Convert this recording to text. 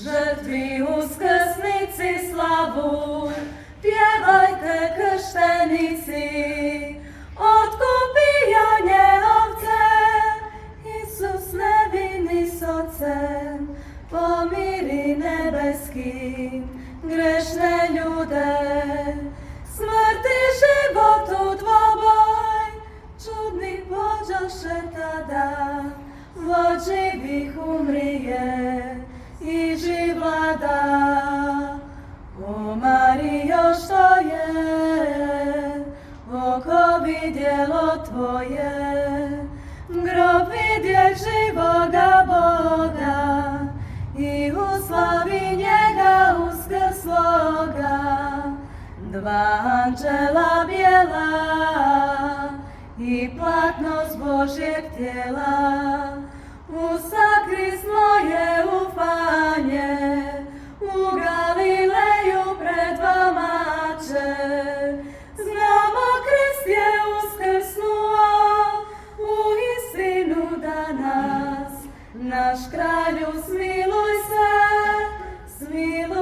Žrtvi uskrsnici slavu, pjevajte krštenici, otkupijanje ovce, Isus nevini s Otcem, pomiri nebeski grešne ljude. Smrt i životu dvoboj, čudni pođoše tada, od živih umrije i živ vlada. O Marijo, što je oko vidjelo tvoje, grob vidjeh živoga Boga i u slavi njega uskrsloga. Dva anđela bijela i platnost Božjeg tijela, u sakrist moje ufanje, u Galileju pred vama će. Znamo krist je uskrsnuo, u istinu danas, naš kralju smiluj se, smiluj